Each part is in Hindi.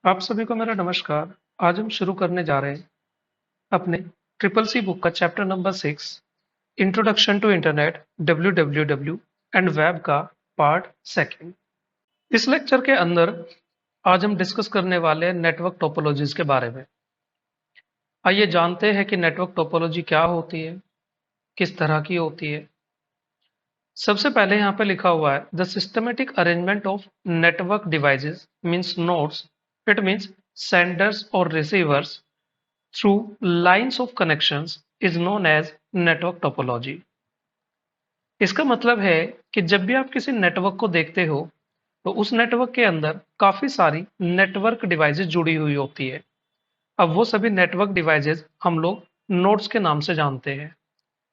आप सभी को मेरा नमस्कार। आज हम शुरू करने जा रहे हैं अपने ट्रिपल सी बुक का chapter number 6 introduction to internet W and web का पार्ट सेकंड। इस लेक्चर के अंदर आज हम डिस्कस करने वाले हैं नेटवर्क टोपोलॉजीज के बारे में। आइए जानते हैं कि नेटवर्क टोपोलॉजी क्या होती है, किस तरह की होती है। सबसे पहले यहाँ पे लिखा हुआ है the systematic arrangement of network devices means nodes. It means senders और receivers through lines of connections is known as network topology। इसका मतलब है कि जब भी आप किसी नेटवर्क को देखते हो तो उस नेटवर्क के अंदर काफी सारी नेटवर्क डिवाइसेस जुड़ी हुई होती है। अब वो सभी नेटवर्क डिवाइसेस हम लोग नोड्स के नाम से जानते हैं।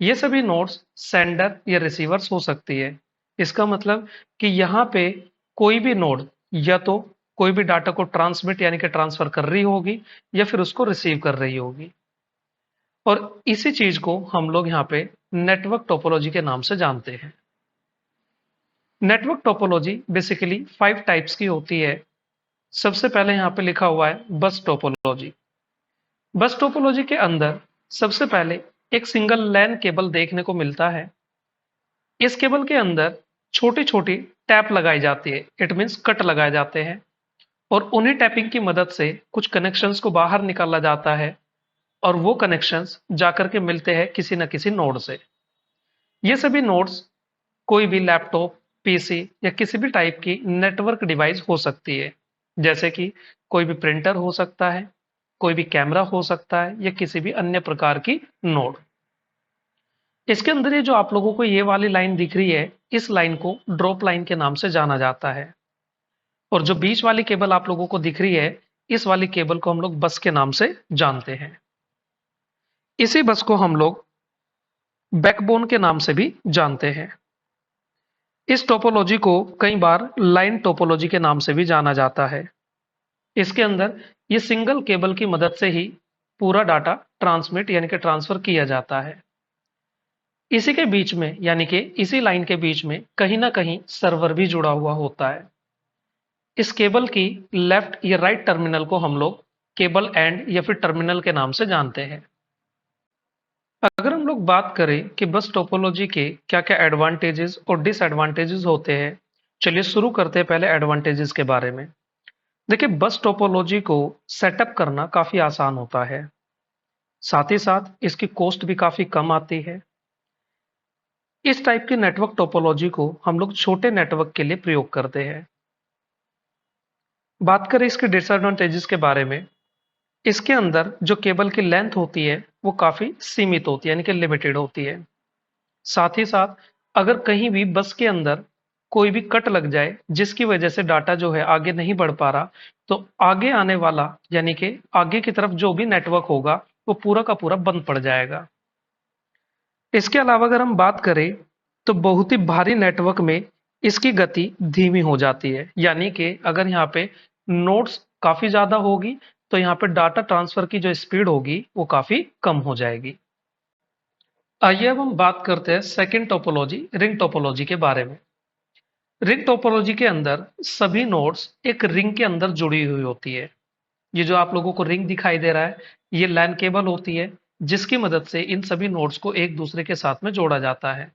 ये सभी नोड्स सेंडर या रिसीवर्स हो सकती है। इसका मतलब कि यहाँ पे कोई भी नोड या तो कोई भी डाटा को ट्रांसमिट यानी कि ट्रांसफर कर रही होगी या फिर उसको रिसीव कर रही होगी। और इसी चीज को हम लोग यहाँ पे नेटवर्क टोपोलॉजी के नाम से जानते हैं। नेटवर्क टोपोलॉजी बेसिकली 5 टाइप्स की होती है। सबसे पहले यहाँ पे लिखा हुआ है बस टोपोलॉजी। बस टोपोलॉजी के अंदर सबसे पहले एक सिंगल लैन केबल देखने को मिलता है। इस केबल के अंदर छोटी छोटी टैप लगाई जाती है, इट मीन्स कट लगाए जाते हैं, और उन्हीं टैपिंग की मदद से कुछ कनेक्शंस को बाहर निकाला जाता है और वो कनेक्शंस जाकर के मिलते हैं किसी न किसी नोड से। ये सभी नोड्स कोई भी लैपटॉप, पीसी या किसी भी टाइप की नेटवर्क डिवाइस हो सकती है। जैसे कि कोई भी प्रिंटर हो सकता है, कोई भी कैमरा हो सकता है या किसी भी अन्य प्रकार की नोड। इसके अंदर ये जो आप लोगों को ये वाली लाइन दिख रही है, इस लाइन को ड्रॉप लाइन के नाम से जाना जाता है। और जो बीच वाली केबल आप लोगों को दिख रही है, इस वाली केबल को हम लोग बस के नाम से जानते हैं। इसी बस को हम लोग बैकबोन के नाम से भी जानते हैं। इस टोपोलॉजी को कई बार लाइन टोपोलॉजी के नाम से भी जाना जाता है। इसके अंदर ये सिंगल केबल की मदद से ही पूरा डाटा ट्रांसमिट यानी कि ट्रांसफर किया जाता है। इसी के बीच में यानी कि इसी लाइन के बीच में कहीं ना कहीं सर्वर भी जुड़ा हुआ होता है। इस केबल की लेफ्ट या राइट टर्मिनल को हम लोग केबल एंड या फिर टर्मिनल के नाम से जानते हैं। अगर हम लोग बात करें कि बस टोपोलॉजी के क्या क्या एडवांटेजेस और डिसएडवांटेजेस होते हैं, चलिए शुरू करते हैं पहले एडवांटेजेस के बारे में। देखिए, बस टोपोलॉजी को सेटअप करना काफी आसान होता है, साथ ही साथ इसकी कॉस्ट भी काफी कम आती है। इस टाइप की नेटवर्क टोपोलॉजी को हम लोग छोटे नेटवर्क के लिए प्रयोग करते हैं। बात करें इसके डिसएडवांटेजेस के बारे में, इसके अंदर जो केबल की लेंथ होती है वो काफी सीमित होती है यानी कि लिमिटेड होती है। साथ ही साथ अगर कहीं भी बस के अंदर कोई भी कट लग जाए जिसकी वजह से डाटा जो है आगे नहीं बढ़ पा रहा, तो आगे आने वाला यानी कि आगे की तरफ जो भी नेटवर्क होगा वो पूरा का पूरा बंद पड़ जाएगा। इसके अलावा अगर हम बात करें तो बहुत ही भारी नेटवर्क में इसकी गति धीमी हो जाती है, यानी कि अगर यहाँ पे नोड्स काफी ज्यादा होगी तो यहाँ पे डाटा ट्रांसफर की जो स्पीड होगी वो काफी कम हो जाएगी। आइए अब हम बात करते हैं सेकंड टोपोलॉजी, रिंग टोपोलॉजी के बारे में। रिंग टोपोलॉजी के अंदर सभी नोड्स एक रिंग के अंदर जुड़ी हुई होती है। ये जो आप लोगों को रिंग दिखाई दे रहा है, ये लैन केबल होती है जिसकी मदद से इन सभी नोड्स को एक दूसरे के साथ में जोड़ा जाता है।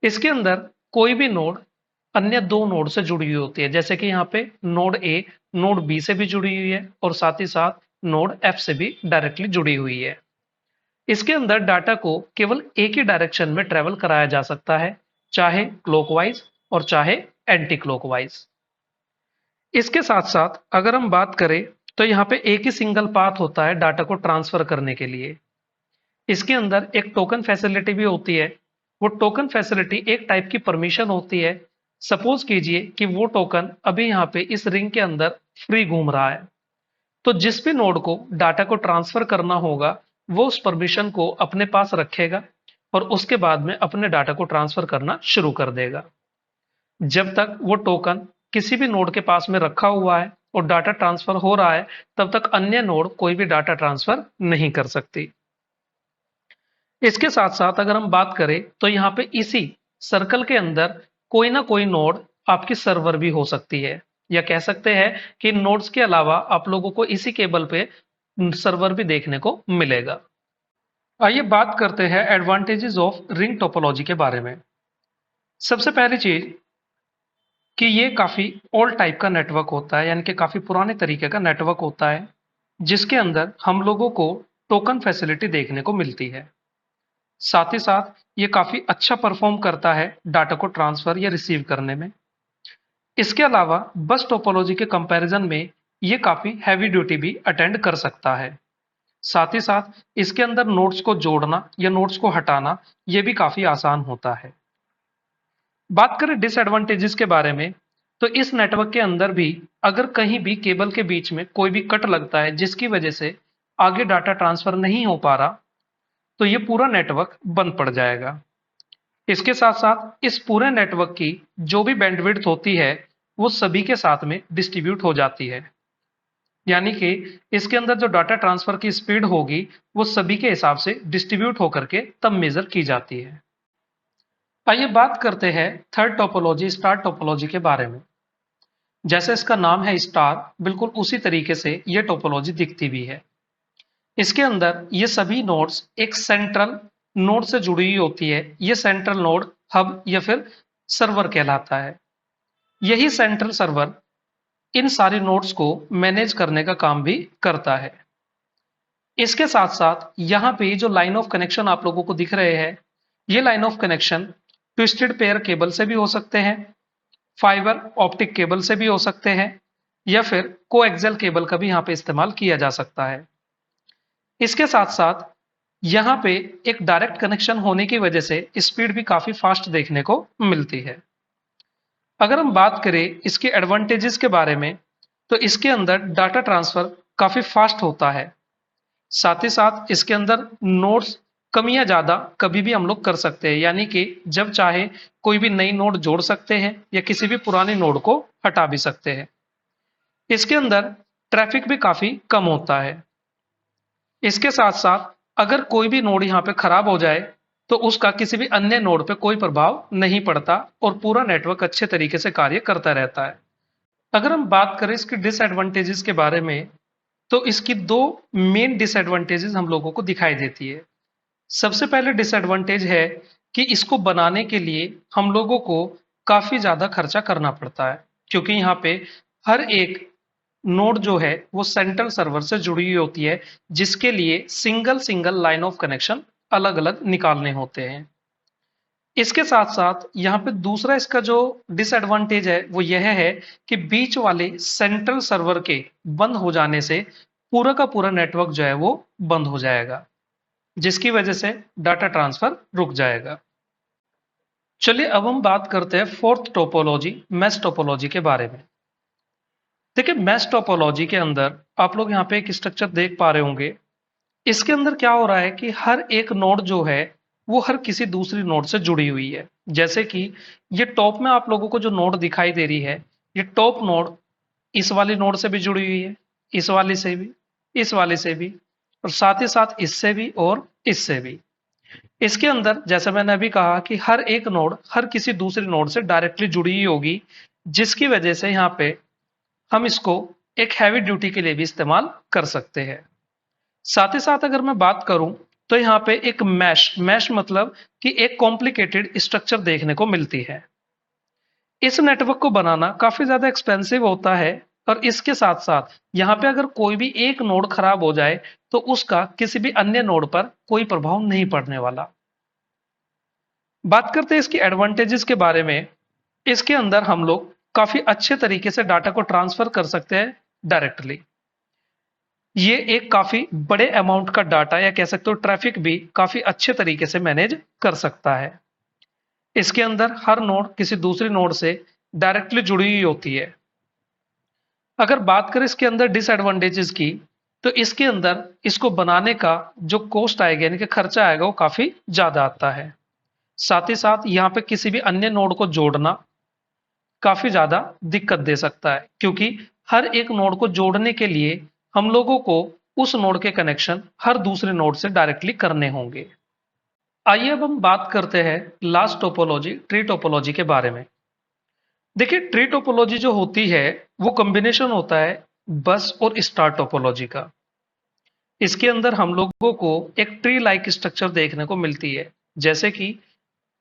इसके अंदर कोई भी नोड अन्य दो नोड से जुड़ी हुई होती है, जैसे कि यहाँ पे नोड ए नोड बी से भी जुड़ी हुई है और साथ ही साथ नोड एफ से भी डायरेक्टली जुड़ी हुई है। इसके अंदर डाटा को केवल एक ही डायरेक्शन में ट्रेवल कराया जा सकता है, चाहे क्लॉकवाइज और चाहे एंटी क्लॉकवाइज। इसके साथ साथ अगर हम बात करें तो यहाँ पे एक ही सिंगल पाथ होता है डाटा को ट्रांसफर करने के लिए। इसके अंदर एक टोकन फैसिलिटी भी होती है। वो टोकन फैसिलिटी एक टाइप की परमिशन होती है। सपोज कीजिए कि वो टोकन अभी यहाँ पे इस रिंग के अंदर फ्री घूम रहा है, तो जिस भी नोड को डाटा को ट्रांसफर करना होगा वो उस परमिशन को अपने पास रखेगा और उसके बाद में अपने डाटा को ट्रांसफर करना शुरू कर देगा। जब तक वो टोकन किसी भी नोड के पास में रखा हुआ है और डाटा ट्रांसफर हो रहा है, तब तक अन्य नोड कोई भी डाटा ट्रांसफर नहीं कर सकती। इसके साथ साथ अगर हम बात करें तो यहाँ पे इसी सर्कल के अंदर कोई ना कोई नोड आपकी सर्वर भी हो सकती है। या कह सकते हैं कि नोड्स के अलावा आप लोगों को इसी केबल पे सर्वर भी देखने को मिलेगा। आइए बात करते हैं एडवांटेजेस ऑफ रिंग टोपोलॉजी के बारे में। सबसे पहली चीज कि ये काफी ओल्ड टाइप का नेटवर्क होता है, यानी कि काफी पुराने तरीके का नेटवर्क होता है, जिसके अंदर हम लोगों को टोकन फैसिलिटी देखने को मिलती है। साथ ही साथ ये काफी अच्छा परफॉर्म करता है डाटा को ट्रांसफर या रिसीव करने में। इसके अलावा बस टोपोलॉजी के कंपैरिजन में ये काफी हैवी ड्यूटी भी अटेंड कर सकता है। साथ ही साथ इसके अंदर नोड्स को जोड़ना या नोड्स को हटाना ये भी काफी आसान होता है। बात करें डिसएडवांटेजेस के बारे में, तो इस नेटवर्क के अंदर भी अगर कहीं भी केबल के बीच में कोई भी कट लगता है जिसकी वजह से आगे डाटा ट्रांसफर नहीं हो पा रहा, तो ये पूरा नेटवर्क बंद पड़ जाएगा। इसके साथ साथ इस पूरे नेटवर्क की जो भी बैंडविड्थ होती है वो सभी के साथ में डिस्ट्रीब्यूट हो जाती है, यानी कि इसके अंदर जो डाटा ट्रांसफर की स्पीड होगी वो सभी के हिसाब से डिस्ट्रीब्यूट होकर के तब मेजर की जाती है। आइए बात करते हैं थर्ड टोपोलॉजी स्टार टोपोलॉजी के बारे में। जैसे इसका नाम है स्टार, बिल्कुल उसी तरीके से ये टोपोलॉजी दिखती भी है। इसके अंदर ये सभी नोड्स एक सेंट्रल नोड से जुड़ी हुई होती है। ये सेंट्रल नोड हब या फिर सर्वर कहलाता है। यही सेंट्रल सर्वर इन सारे नोड्स को मैनेज करने का काम भी करता है। इसके साथ साथ यहाँ पे जो लाइन ऑफ कनेक्शन आप लोगों को दिख रहे हैं, ये line of connection twisted pair cable से भी हो सकते हैं, फाइबर ऑप्टिक केबल से भी हो सकते हैं, या फिर कोएक्सियल केबल का भी यहाँ पे इस्तेमाल किया जा सकता है। इसके साथ साथ यहाँ पे एक डायरेक्ट कनेक्शन होने की वजह से स्पीड भी काफी फास्ट देखने को मिलती है। अगर हम बात करें इसके एडवांटेजेस के बारे में, तो इसके अंदर डाटा ट्रांसफर काफी फास्ट होता है। साथ ही साथ इसके अंदर नोड्स कम या ज्यादा कभी भी हम लोग कर सकते हैं, यानी कि जब चाहे कोई भी नई नोड जोड़ सकते हैं या किसी भी पुरानी नोड को हटा भी सकते हैं। इसके अंदर ट्रैफिक भी काफी कम होता है। इसके साथ साथ अगर कोई भी नोड यहाँ पे खराब हो जाए तो उसका किसी भी अन्य नोड पे कोई प्रभाव नहीं पड़ता और पूरा नेटवर्क अच्छे तरीके से कार्य करता रहता है। अगर हम बात करें इसके डिसएडवांटेजेस के बारे में, तो इसकी दो मेन डिसएडवांटेजेस हम लोगों को दिखाई देती है। सबसे पहले डिसएडवांटेज है कि इसको बनाने के लिए हम लोगों को काफी ज्यादा खर्चा करना पड़ता है, क्योंकि यहाँ पे हर एक नोड जो है वो सेंट्रल सर्वर से जुड़ी हुई होती है, जिसके लिए single single line of connection अलग अलग निकालने होते हैं। इसके साथ साथ यहाँ पे दूसरा इसका जो डिसएडवांटेज है वो यह है कि बीच वाले सेंट्रल सर्वर के बंद हो जाने से पूरा का पूरा नेटवर्क जो है वो बंद हो जाएगा, जिसकी वजह से डाटा ट्रांसफर रुक जाएगा। चलिए अब हम बात करते हैं फोर्थ टोपोलॉजी मैश टोपोलॉजी के बारे में। देखिए, मैश टोपोलॉजी के अंदर आप लोग यहाँ पे एक स्ट्रक्चर देख पा रहे होंगे। इसके अंदर क्या हो रहा है कि हर एक नोड जो है वो हर किसी दूसरी नोड से जुड़ी हुई है। जैसे कि ये टॉप में आप लोगों को जो नोड दिखाई दे रही है, ये टॉप नोड इस वाली नोड से भी जुड़ी हुई है, इस वाली से भी, इस वाली से भी, और साथ ही साथ इससे भी और इससे भी। इसके अंदर जैसे मैंने अभी कहा कि हर एक नोड हर किसी दूसरी नोड से डायरेक्टली जुड़ी हुई होगी, जिसकी वजह से यहाँ पे हम इसको एक हैवी ड्यूटी के लिए भी इस्तेमाल कर सकते हैं। साथ ही साथ अगर मैं बात करूं तो यहाँ पे एक मैश मतलब कि एक कॉम्प्लिकेटेड स्ट्रक्चर देखने को मिलती है। इस नेटवर्क को बनाना काफी ज्यादा एक्सपेंसिव होता है, और इसके साथ साथ यहाँ पे अगर कोई भी एक नोड खराब हो जाए तो उसका किसी भी अन्य नोड पर कोई प्रभाव नहीं पड़ने वाला। बात करते हैं इसकी एडवांटेजेस के बारे में। इसके अंदर हम लोग काफी अच्छे तरीके से डाटा को ट्रांसफर कर सकते हैं डायरेक्टली। ये एक काफी बड़े अमाउंट का डाटा या कह सकते हो ट्रैफिक भी काफी अच्छे तरीके से मैनेज कर सकता है। इसके अंदर हर नोड किसी दूसरी नोड से डायरेक्टली जुड़ी हुई होती है। अगर बात करें इसके अंदर डिसएडवांटेजेस की, तो इसके अंदर इसको बनाने का जो कॉस्ट आएगा यानी कि खर्चा आएगा वो काफी ज्यादा आता है। साथ ही साथ यहाँ पे किसी भी अन्य नोड को जोड़ना काफी ज्यादा दिक्कत दे सकता है, क्योंकि हर एक नोड को जोड़ने के लिए हम लोगों को उस नोड के कनेक्शन हर दूसरे नोड से डायरेक्टली करने होंगे। आइए अब हम बात करते हैं लास्ट टोपोलॉजी ट्री टोपोलॉजी के बारे में। देखिए, ट्री टोपोलॉजी जो होती है वो कॉम्बिनेशन होता है बस और स्टार टोपोलॉजी का। इसके अंदर हम लोगों को एक ट्री लाइक स्ट्रक्चर देखने को मिलती है। जैसे कि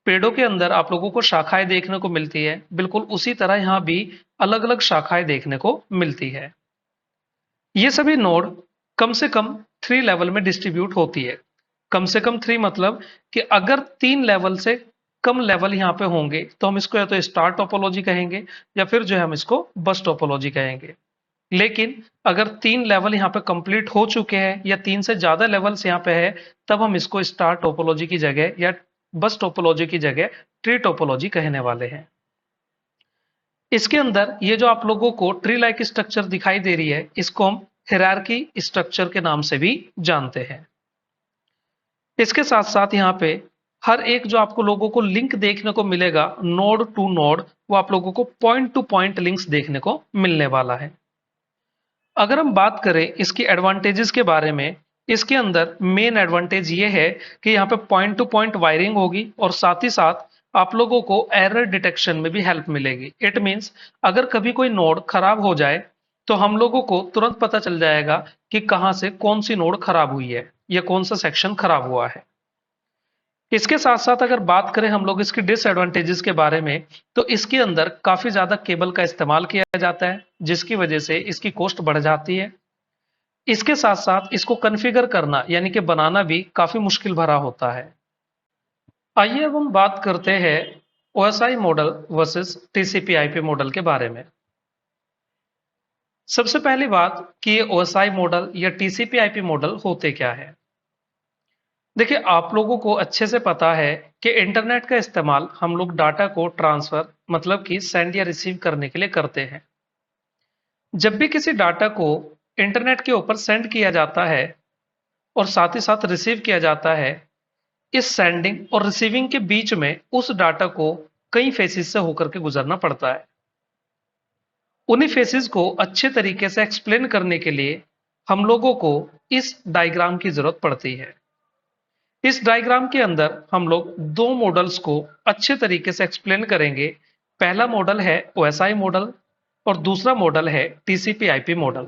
पेड़ों के अंदर आप लोगों को शाखाएं देखने को मिलती है, बिल्कुल उसी तरह यहाँ भी अलग अलग शाखाएं देखने को मिलती है। ये सभी नोड कम से कम 3 लेवल में डिस्ट्रीब्यूट होती है। कम से कम 3 मतलब कि अगर 3 लेवल से कम लेवल यहाँ पे होंगे तो हम इसको या तो स्टार टोपोलॉजी कहेंगे या फिर जो है हम इसको बस टोपोलॉजी कहेंगे। लेकिन अगर 3 लेवल यहाँ पे कंप्लीट हो चुके हैं या 3 से ज्यादा लेवल्स यहाँ पे है, तब हम इसको स्टार टोपोलॉजी की जगह या बस टोपोलॉजी की जगह ट्री टोपोलॉजी कहने वाले हैं। इसके अंदर ये जो आप लोगों को ट्री लाइक स्ट्रक्चर दिखाई दे रही है, इसको हम हायरार्की स्ट्रक्चर के नाम से भी जानते हैं। इसके साथ साथ यहाँ पे हर एक जो आपको लोगों को लिंक देखने को मिलेगा नोड टू नोड, वो आप लोगों को पॉइंट टू पॉइंट लिंक्स देखने को मिलने वाला है। अगर हम बात करें इसकी एडवांटेजेस के बारे में, इसके अंदर मेन एडवांटेज ये है कि यहाँ पे पॉइंट टू पॉइंट वायरिंग होगी और साथ ही साथ आप लोगों को एरर डिटेक्शन में भी हेल्प मिलेगी। इट मीन्स अगर कभी कोई नोड खराब हो जाए तो हम लोगों को तुरंत पता चल जाएगा कि कहाँ से कौन सी नोड खराब हुई है या कौन सा सेक्शन खराब हुआ है। इसके साथ साथ अगर बात करें हम लोग इसकी डिसएडवांटेजेस के बारे में, तो इसके अंदर काफी ज्यादा केबल का इस्तेमाल किया जाता है, जिसकी वजह से इसकी कॉस्ट बढ़ जाती है। इसके साथ साथ इसको कॉन्फ़िगर करना यानी कि बनाना भी काफी मुश्किल भरा होता है। आइए अब हम बात करते हैं ओएसआई मॉडल वर्सेस टीसीपी/आईपी मॉडल के बारे में। सबसे पहली बात कि ये ओएसआई मॉडल या टीसीपी/आईपी मॉडल होते क्या है। देखिए, आप लोगों को अच्छे से पता है कि इंटरनेट का इस्तेमाल हम लोग डाटा को ट्रांसफर मतलब कि सेंड या रिसीव करने के लिए करते हैं। जब भी किसी डाटा को इंटरनेट के ऊपर सेंड किया जाता है और साथ ही साथ रिसीव किया जाता है, इस सेंडिंग और रिसीविंग के बीच में उस डाटा को कई फेसेस से होकर के गुजरना पड़ता है। उन्हीं फेसेस को अच्छे तरीके से एक्सप्लेन करने के लिए हम लोगों को इस डायग्राम की जरूरत पड़ती है। इस डायग्राम के अंदर हम लोग दो मॉडल्स को अच्छे तरीके से एक्सप्लेन करेंगे। पहला मॉडल है ओएसआई मॉडल और दूसरा मॉडल है टीसीपी/आईपी मॉडल।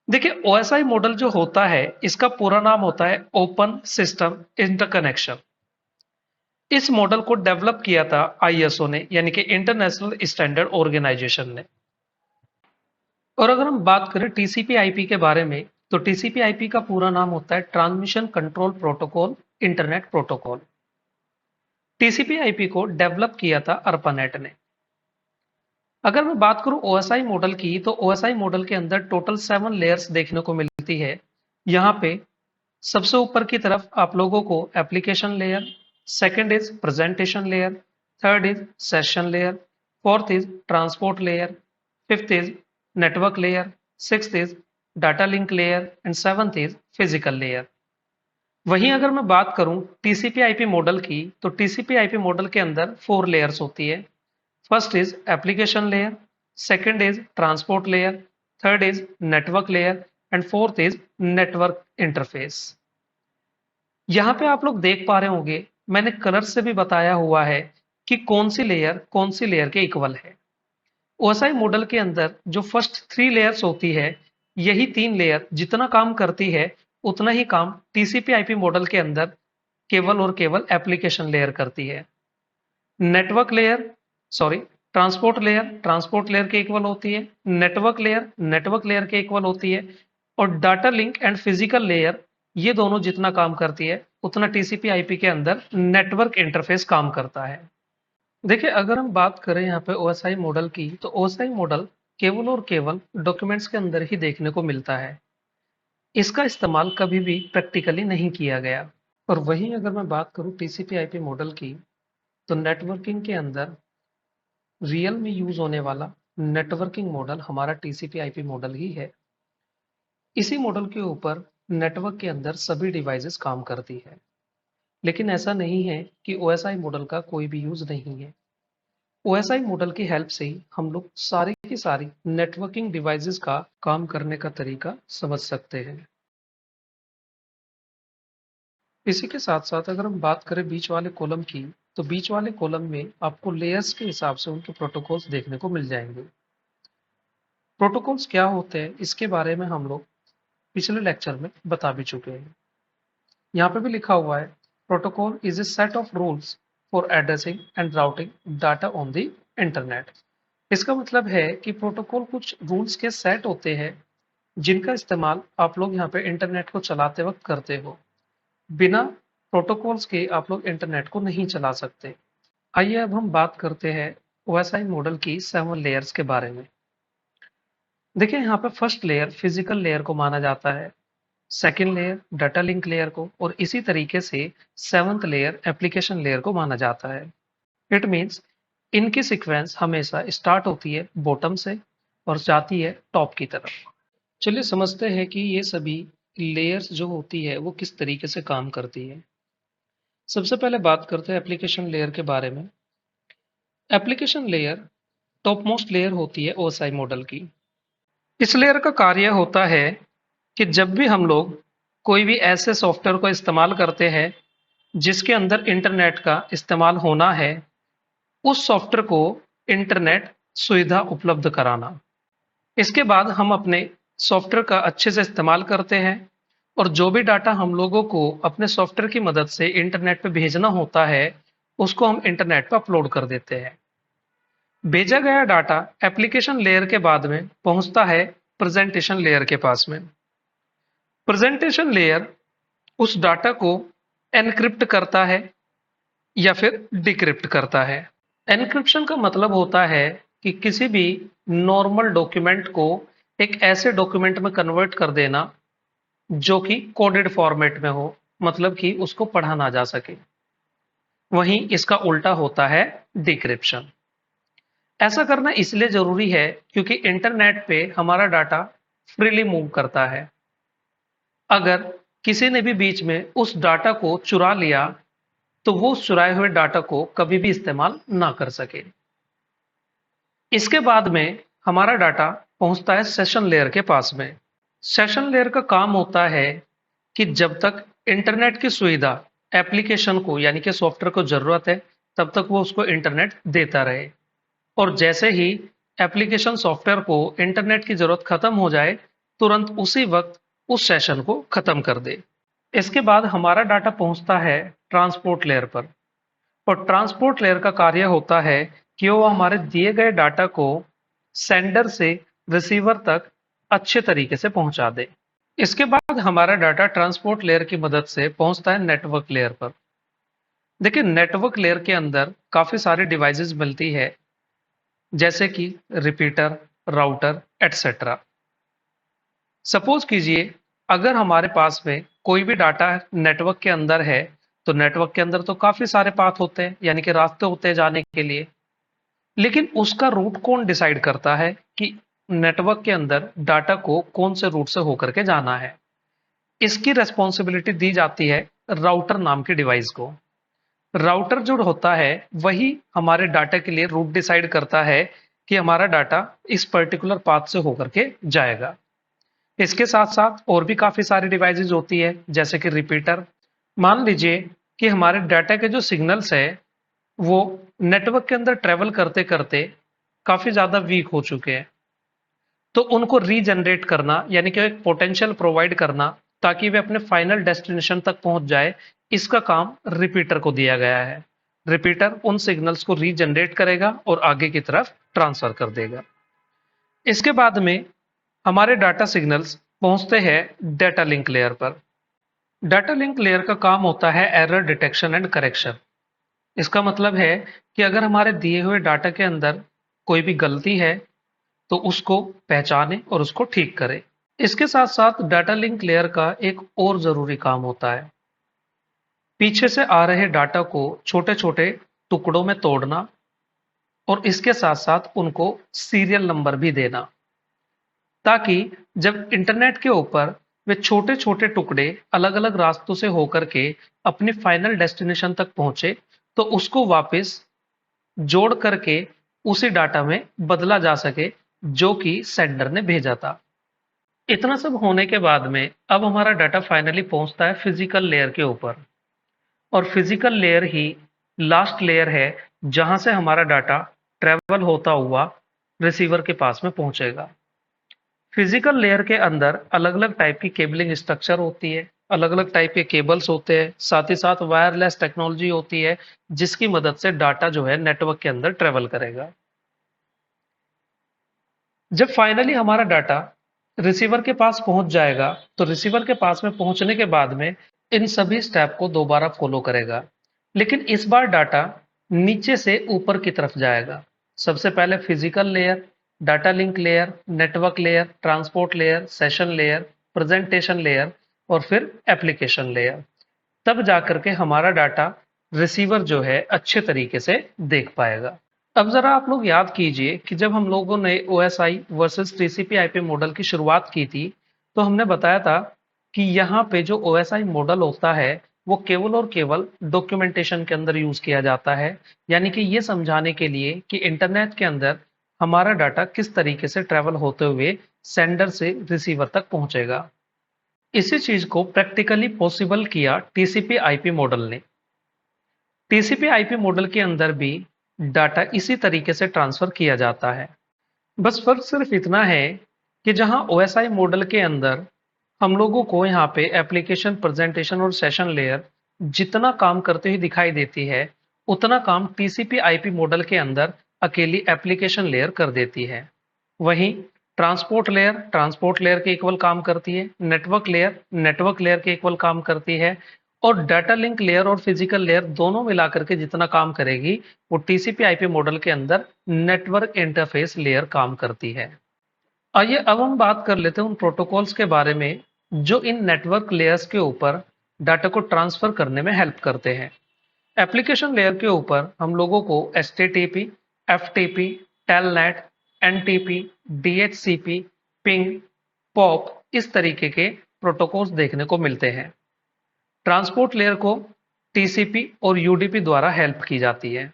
देखिए, ओएसआई मॉडल जो होता है इसका पूरा नाम होता है ओपन सिस्टम इंटरकनेक्शन। इस मॉडल को डेवलप किया था आईएसओ ने यानी कि इंटरनेशनल स्टैंडर्ड ऑर्गेनाइजेशन ने। और अगर हम बात करें टीसीपी/आईपी के बारे में, तो टीसीपी/आईपी का पूरा नाम होता है transmission control protocol internet protocol. टीसीपी/आईपी को डेवलप किया था अर्पानेट ने। अगर मैं बात करूं ओएसआई मॉडल की, तो ओएसआई मॉडल के अंदर टोटल 7 लेयर्स देखने को मिलती है। यहाँ पे सबसे ऊपर की तरफ आप लोगों को application layer, second is presentation layer, third is session layer, fourth is transport layer, fifth is network layer, sixth is data link layer and seventh is physical layer. वहीं अगर मैं बात करूं टीसीपी/आईपी मॉडल की, तो टीसीपी/आईपी मॉडल के अंदर 4 लेयर्स होती है। First is application layer, second is transport layer, third is network layer and fourth is network interface. यहाँ पे आप लोग देख पा रहे होंगे, मैंने कलर से भी बताया हुआ है कि कौन सी लेयर के इक्वल है। ओएसआई मॉडल के अंदर जो फर्स्ट 3 लेयर्स होती है, यही 3 लेयर जितना काम करती है उतना ही काम टीसीपी/आईपी मॉडल के अंदर केवल और केवल एप्लीकेशन लेयर करती है। Network layer sorry transport layer के इक्वल होती है, नेटवर्क लेयर के इक्वल होती है और data link and physical layer ये दोनों जितना काम करती है उतना टीसीपी/आईपी के अंदर नेटवर्क इंटरफेस काम करता है। देखिए, अगर हम बात करें यहाँ पे ओएसआई मॉडल की, तो ओएसआई मॉडल केवल और केवल डॉक्यूमेंट्स के अंदर ही देखने को मिलता है। इसका इस्तेमाल कभी भी प्रैक्टिकली नहीं किया गया। और वहीं अगर मैं बात करूँ टीसीपी/आईपी मॉडल की, तो नेटवर्किंग के अंदर रियल में यूज होने वाला नेटवर्किंग मॉडल हमारा टीसीपी/आईपी मॉडल ही है। इसी मॉडल के ऊपर नेटवर्क के अंदर सभी डिवाइसेस काम करती है। लेकिन ऐसा नहीं है कि ओएसआई मॉडल का कोई भी यूज नहीं है। ओएसआई मॉडल की हेल्प से ही हम लोग सारी की सारी नेटवर्किंग डिवाइसेस का काम करने का तरीका समझ सकते हैं। इसी के साथ साथ अगर हम बात करें बीच वाले कॉलम की, तो बीच वाले कॉलम में आपको लेयर्स के हिसाब से उनके प्रोटोकॉल्स देखने को मिल जाएंगे। प्रोटोकॉल्स क्या होते हैं इसके बारे में हम लोग पिछले लेक्चर में बता भी चुके हैं। यहाँ पे भी लिखा हुआ है, protocol is a set of rules for addressing and routing data on the internet. इसका मतलब है कि प्रोटोकॉल कुछ रूल्स के सेट होते हैं जिनका इस्तेमाल आप लोग यहाँ पे इंटरनेट को चलाते वक्त करते हो। बिना प्रोटोकॉल्स के आप लोग इंटरनेट को नहीं चला सकते। आइए अब हम बात करते हैं ओएसआई मॉडल की 7 लेयर्स के बारे में। देखिए यहाँ पे फर्स्ट लेयर फिजिकल लेयर को माना जाता है, second layer data link layer को, और इसी तरीके से 7th लेयर एप्लीकेशन लेयर को माना जाता है। इट मीन्स इनकी सीक्वेंस हमेशा स्टार्ट होती है बॉटम से और जाती है टॉप की तरफ। चलिए समझते हैं कि ये सभी लेयर्स जो होती है वो किस तरीके से काम करती है। सबसे पहले बात करते हैं एप्लीकेशन लेयर के बारे में। Application layer top most layer होती है ओएसआई मॉडल की। इस लेयर का कार्य होता है कि जब भी हम लोग कोई भी ऐसे सॉफ्टवेयर को इस्तेमाल करते हैं जिसके अंदर इंटरनेट का इस्तेमाल होना है, उस सॉफ्टवेयर को इंटरनेट सुविधा उपलब्ध कराना। इसके बाद हम अपने सॉफ्टवेयर का अच्छे से इस्तेमाल करते हैं और जो भी डाटा हम लोगों को अपने सॉफ्टवेयर की मदद से इंटरनेट पे भेजना होता है उसको हम इंटरनेट पर अपलोड कर देते हैं। भेजा गया डाटा एप्लीकेशन लेयर के बाद में पहुंचता है प्रेजेंटेशन लेयर के पास में। प्रेजेंटेशन लेयर उस डाटा को एनक्रिप्ट करता है या फिर डिक्रिप्ट करता है। एनक्रिप्शन का मतलब होता है कि किसी भी नॉर्मल डॉक्यूमेंट को एक ऐसे डॉक्यूमेंट में कन्वर्ट कर देना जो कि कोडेड फॉर्मेट में हो, मतलब कि उसको पढ़ा ना जा सके। वहीं इसका उल्टा होता है डिक्रिप्शन। ऐसा करना इसलिए जरूरी है क्योंकि इंटरनेट पे हमारा डाटा फ्रीली मूव करता है। अगर किसी ने भी बीच में उस डाटा को चुरा लिया तो वो उस चुराए हुए डाटा को कभी भी इस्तेमाल ना कर सके। इसके बाद में हमारा डाटा पहुंचता है सेशन लेयर के पास में। सेशन लेयर का काम होता है कि जब तक इंटरनेट की सुविधा एप्लीकेशन को यानी कि सॉफ्टवेयर को जरूरत है तब तक वो उसको इंटरनेट देता रहे, और जैसे ही एप्लीकेशन सॉफ्टवेयर को इंटरनेट की जरूरत खत्म हो जाए तुरंत उसी वक्त उस सेशन को खत्म कर दे। इसके बाद हमारा डाटा पहुंचता है ट्रांसपोर्ट लेयर पर, और ट्रांसपोर्ट लेयर का कार्य होता है कि वो हमारे दिए गए डाटा को सेंडर से रिसीवर तक अच्छे तरीके से पहुंचा दे। इसके बाद हमारा डाटा ट्रांसपोर्ट लेयर की मदद से पहुंचता है नेटवर्क लेयर पर। देखिए नेटवर्क लेयर के अंदर काफी सारी डिवाइसेस मिलती है जैसे कि रिपीटर, राउटर एटसेट्रा। सपोज कीजिए अगर हमारे पास में कोई भी डाटा नेटवर्क के अंदर है तो नेटवर्क के अंदर तो काफी सारे पाथ होते हैं यानी कि रास्ते होते हैं जाने के लिए, लेकिन उसका रूट कौन डिसाइड करता है कि नेटवर्क के अंदर डाटा को कौन से रूट से होकर के जाना है? इसकी रेस्पॉन्सिबिलिटी दी जाती है राउटर नाम की डिवाइस को। राउटर जो होता है वही हमारे डाटा के लिए रूट डिसाइड करता है कि हमारा डाटा इस पर्टिकुलर पाथ से होकर के जाएगा। इसके साथ साथ और भी काफी सारी डिवाइसेस होती है जैसे कि रिपीटर। मान लीजिए कि हमारे डाटा के जो सिग्नल्स है वो नेटवर्क के अंदर ट्रेवल करते करते काफी ज्यादा वीक हो चुके हैं, तो उनको रीजनरेट करना यानी कि एक पोटेंशियल प्रोवाइड करना ताकि वे अपने फाइनल डेस्टिनेशन तक पहुंच जाए, इसका काम रिपीटर को दिया गया है। रिपीटर उन सिग्नल्स को रीजनरेट करेगा और आगे की तरफ ट्रांसफर कर देगा। इसके बाद में हमारे डाटा सिग्नल्स पहुंचते हैं डाटा लिंक लेयर पर। डाटा लिंक लेयर का काम होता है एरर डिटेक्शन एंड करेक्शन। इसका मतलब है कि अगर हमारे दिए हुए डाटा के अंदर कोई भी गलती है तो उसको पहचाने और उसको ठीक करे। इसके साथ साथ डाटा लिंक लेयर का एक और जरूरी काम होता है, पीछे से आ रहे डाटा को छोटे छोटे टुकड़ों में तोड़ना और इसके साथ साथ उनको सीरियल नंबर भी देना, ताकि जब इंटरनेट के ऊपर वे छोटे छोटे टुकड़े अलग अलग रास्तों से होकर के अपनी फाइनल डेस्टिनेशन तक पहुंचे तो उसको वापस जोड़ करके उसी डाटा में बदला जा सके जो कि सेंडर ने भेजा था। इतना सब होने के बाद में अब हमारा डाटा फाइनली पहुंचता है फिजिकल लेयर के ऊपर। और फिजिकल लेयर ही लास्ट लेयर है जहां से हमारा डाटा ट्रेवल होता हुआ रिसीवर के पास में पहुंचेगा। फिजिकल लेयर के अंदर अलग अलग टाइप की केबलिंग स्ट्रक्चर होती है, अलग अलग टाइप के केबल्स होते हैं, साथ ही साथ वायरलेस टेक्नोलॉजी होती है जिसकी मदद से डाटा जो है नेटवर्क के अंदर ट्रेवल करेगा। जब फाइनली हमारा डाटा रिसीवर के पास पहुंच जाएगा तो रिसीवर के पास में पहुंचने के बाद में इन सभी स्टेप को दोबारा फॉलो करेगा, लेकिन इस बार डाटा नीचे से ऊपर की तरफ जाएगा। सबसे पहले physical layer, data link layer, network layer, transport layer, session layer, presentation layer और फिर एप्लीकेशन लेयर। तब जाकर के हमारा डाटा रिसीवर जो है अच्छे तरीके से देख पाएगा। अब जरा आप लोग याद कीजिए कि जब हम लोगों ने OSI versus TCP IP model की शुरुआत की थी, तो हमने बताया था कि यहाँ पे जो ओएसआई मॉडल होता है वो केवल और केवल डॉक्यूमेंटेशन के अंदर यूज किया जाता है, यानी कि ये समझाने के लिए कि इंटरनेट के अंदर हमारा डाटा किस तरीके से ट्रेवल होते हुए सेंडर से रिसीवर तक पहुंचेगा। इसी चीज को प्रैक्टिकली पॉसिबल किया टीसीपी आईपी मॉडल ने। टीसीपी आईपी मॉडल के अंदर भी डाटा इसी तरीके से ट्रांसफर किया जाता है। बस फर्क सिर्फ इतना है कि जहां ओएसआई मॉडल के अंदर हम लोगों को यहाँ पे एप्लीकेशन, प्रेजेंटेशन और सेशन लेयर जितना काम करते हुए दिखाई देती है, उतना काम टीसीपी आईपी मॉडल के अंदर अकेली एप्लीकेशन लेयर कर देती है। वहीं ट्रांसपोर्ट लेयर के इक्वल काम करती है, नेटवर्क लेयर के इक्वल काम करती है और डाटा लिंक लेयर और फिजिकल लेयर दोनों मिलाकर के जितना काम करेगी वो टीसीपी आईपी मॉडल के अंदर नेटवर्क इंटरफेस लेयर काम करती है। आइए अब हम बात कर लेते हैं उन प्रोटोकॉल्स के बारे में जो इन नेटवर्क लेयर्स के ऊपर डाटा को ट्रांसफर करने में हेल्प करते हैं। एप्लीकेशन लेयर के ऊपर हम लोगों को HTTP, FTP, telnet, NTP, DHCP, ping, pop इस तरीके के प्रोटोकॉल्स देखने को मिलते हैं। ट्रांसपोर्ट लेयर को टीसीपी और यूडीपी द्वारा हेल्प की जाती है।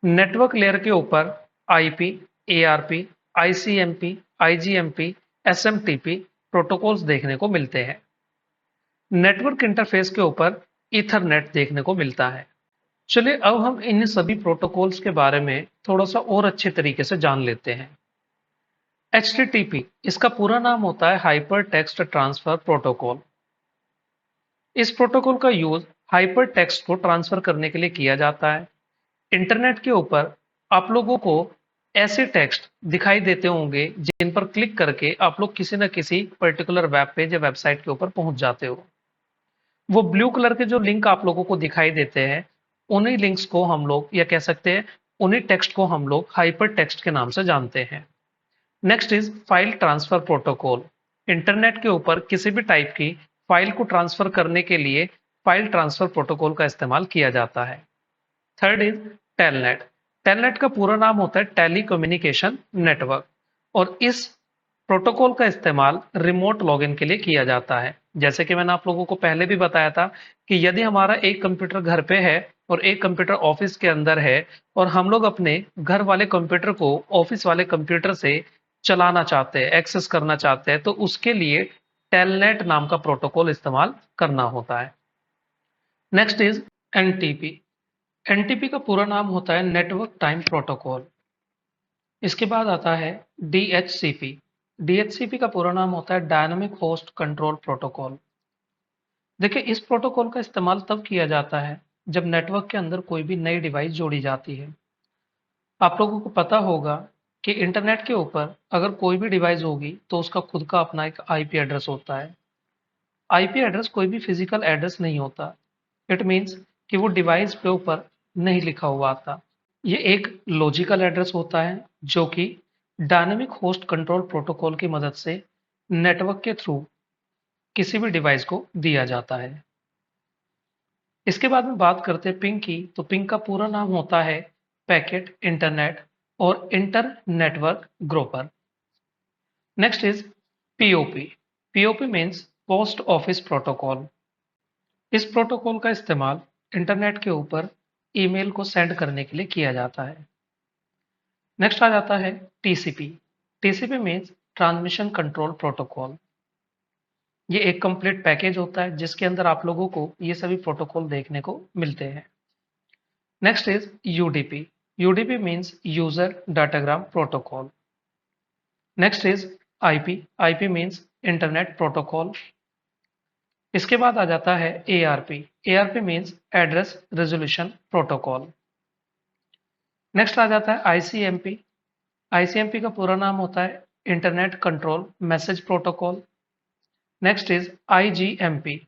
नेटवर्क लेयर के ऊपर IP, ARP, ICMP, IGMP, SMTP protocols देखने को मिलते हैं। नेटवर्क इंटरफेस के ऊपर ईथरनेट देखने को मिलता है। चलिए अब हम इन सभी प्रोटोकॉल्स के बारे में थोड़ा सा और अच्छे तरीके से जान लेते हैं। एचटीटीपी इसका पूरा नाम होता है हाइपर टेक्स्ट ट्रांसफर प्रोटोकॉल। इस प्रोटोकॉल का यूज हाइपर टेक्स्ट को ट्रांसफर करने के लिए किया जाता है। इंटरनेट के ऊपर आप लोगों को ऐसे टेक्स्ट दिखाई देते होंगे जिन पर क्लिक करके आप लोग किसी न किसी पर्टिकुलर वेब पेज या वेबसाइट के ऊपर पहुंच जाते हो। वो ब्लू कलर के जो लिंक आप लोगों को दिखाई देते हैं, उन्हीं लिंक्स को हम लोग या कह सकते हैं उन्हीं टेक्स्ट को हम लोग हाइपर टेक्स्ट के नाम से जानते हैं। Next is file transfer protocol. Internet के ऊपर किसी भी टाइप की फाइल को ट्रांसफर करने के लिए फाइल ट्रांसफर प्रोटोकॉल का इस्तेमाल किया जाता है। Third is telnet. टेलनेट का पूरा नाम होता है टेली कम्युनिकेशन नेटवर्क और इस प्रोटोकॉल का इस्तेमाल रिमोट लॉगिन के लिए किया जाता है। जैसे कि मैंने आप लोगों को पहले भी बताया था कि यदि हमारा एक कंप्यूटर घर पे है और एक कंप्यूटर ऑफिस के अंदर है और हम लोग अपने घर वाले कंप्यूटर को ऑफिस वाले कंप्यूटर से चलाना चाहते हैं, एक्सेस करना चाहते हैं, तो उसके लिए टेलनेट नाम का प्रोटोकॉल इस्तेमाल करना होता है। Next is NTP. एनटीपी का पूरा नाम होता है नेटवर्क टाइम प्रोटोकॉल। इसके बाद आता है डीएचसीपी। डीएचसीपी का पूरा नाम होता है डायनामिक होस्ट कंट्रोल प्रोटोकॉल। देखिए इस प्रोटोकॉल का इस्तेमाल तब किया जाता है जब नेटवर्क के अंदर कोई भी नई डिवाइस जोड़ी जाती है। आप लोगों को पता होगा कि इंटरनेट के ऊपर अगर कोई भी डिवाइस होगी तो उसका खुद का अपना एक आईपी एड्रेस होता है। आईपी एड्रेस कोई भी फिजिकल एड्रेस नहीं होता। इट मीन्स कि वो डिवाइस के ऊपर नहीं लिखा हुआ आता। ये एक लॉजिकल एड्रेस होता है जो कि डायनेमिक होस्ट कंट्रोल प्रोटोकॉल की मदद से नेटवर्क के थ्रू किसी भी डिवाइस को दिया जाता है। इसके बाद में बात करते हैं पिंग की, तो पिंग का पूरा नाम होता है पैकेट इंटरनेट और inter network groper. Next is POP. POP means post office protocol. इस प्रोटोकॉल का इस्तेमाल इंटरनेट के ऊपर ईमेल को सेंड करने के लिए किया जाता है। नेक्स्ट आ जाता है TCP. TCP means transmission control protocol. ये एक कंप्लीट पैकेज होता है जिसके अंदर आप लोगों को ये सभी प्रोटोकॉल देखने को मिलते हैं। Next is UDP. UDP means user datagram protocol. Next is IP. IP means internet protocol. इसके बाद आ जाता है ARP. ARP means address resolution protocol. Next आ जाता है आईसीएमपी। आईसीएमपी का पूरा नाम होता है internet control message protocol. Next is IGMP.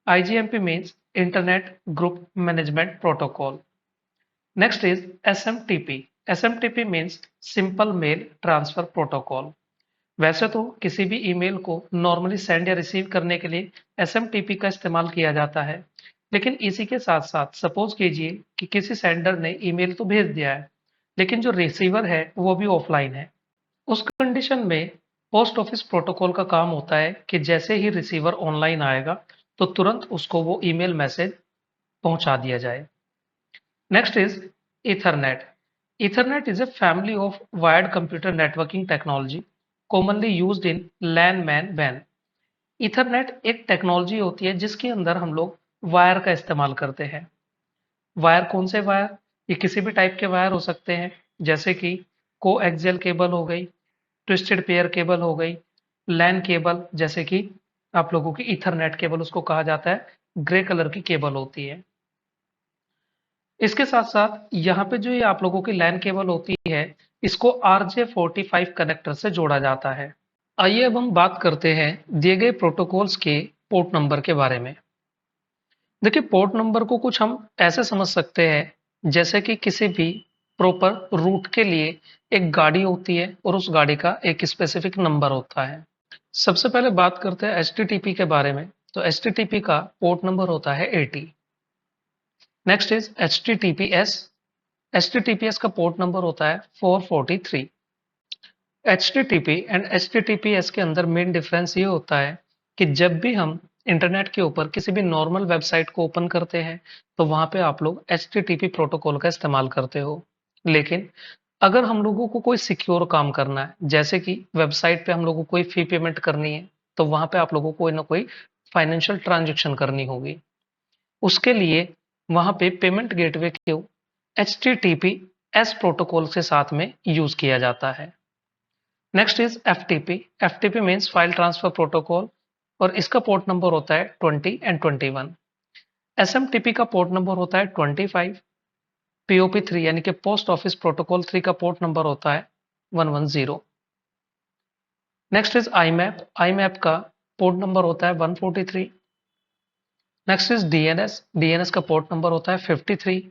IGMP means internet group management protocol. Next is SMTP. SMTP means simple mail transfer protocol. वैसे तो किसी भी ईमेल को नॉर्मली सेंड या रिसीव करने के लिए एसएमटीपी का इस्तेमाल किया जाता है, लेकिन इसी के साथ साथ सपोज कीजिए कि किसी सेंडर ने ईमेल तो भेज दिया है, लेकिन जो रिसीवर है वो भी ऑफलाइन है। उस कंडीशन में पोस्ट ऑफिस प्रोटोकॉल का काम होता है कि जैसे ही रिसीवर ऑनलाइन आएगा तो तुरंत उसको वो ईमेल मैसेज पहुंचा दिया जाए। Next is Ethernet. Ethernet is a family of wired computer networking technology commonly used in LAN man WAN। Ethernet एक टेक्नोलॉजी होती है जिसके अंदर हम लोग वायर का इस्तेमाल करते हैं। वायर कौन से वायर? ये किसी भी टाइप के वायर हो सकते हैं, जैसे कि कोएक्सियल केबल हो गई, ट्विस्टेड पेयर केबल हो गई, लैन केबल, जैसे कि आप लोगों की ईथरनेट केबल उसको कहा जाता है, ग्रे कलर की केबल होती है। इसके साथ साथ यहाँ पे जो ये आप लोगों की लैन केबल होती है, इसको RJ45 कनेक्टर से जोड़ा जाता है। आइए अब हम बात करते हैं दिए गए प्रोटोकॉल्स के पोर्ट नंबर के बारे में। देखिए, पोर्ट नंबर को कुछ हम ऐसे समझ सकते हैं जैसे कि किसी भी प्रॉपर रूट के लिए एक गाड़ी होती है और उस गाड़ी का एक स्पेसिफिक नंबर होता है। सबसे पहले बात करते हैं HTTP के बारे में। तो HTTP का पोर्ट नंबर होता है 80। Next is HTTPS। HTTPS का पोर्ट नंबर होता है 443। HTTP एंड HTTPS के अंदर मेन डिफरेंस ये होता है कि जब भी हम इंटरनेट के ऊपर किसी भी नॉर्मल वेबसाइट को ओपन करते हैं तो वहां पे आप लोग HTTP प्रोटोकॉल का इस्तेमाल करते हो, लेकिन अगर हम लोगों को कोई सिक्योर काम करना है, जैसे कि वेबसाइट पे हम लोगों को कोई फी पेमेंट करनी है, तो वहां पे आप लोगों को कोई ना कोई फाइनेंशियल ट्रांजेक्शन करनी होगी। उसके लिए वहां पे पेमेंट गेटवे को HTTPS प्रोटोकॉल के साथ में यूज किया जाता है। Next is FTP। FTP means file transfer protocol और इसका पोर्ट नंबर होता है 20 एंड 21। SMTP का पोर्ट नंबर होता है 25। POP3 यानी कि पोस्ट ऑफिस प्रोटोकॉल 3 का पोर्ट नंबर होता है 110। Next is IMAP। IMAP का पोर्ट नंबर होता है 143। Next is DNS। DNS का पोर्ट नंबर होता है 53।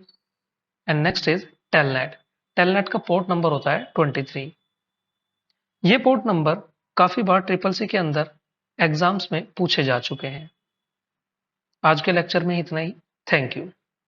And next is telnet. Telnet का पोर्ट नंबर होता है 23। ये पोर्ट नंबर काफी बार ट्रिपल सी के अंदर एग्जाम्स में पूछे जा चुके हैं। आज के लेक्चर में इतना ही। Thank you.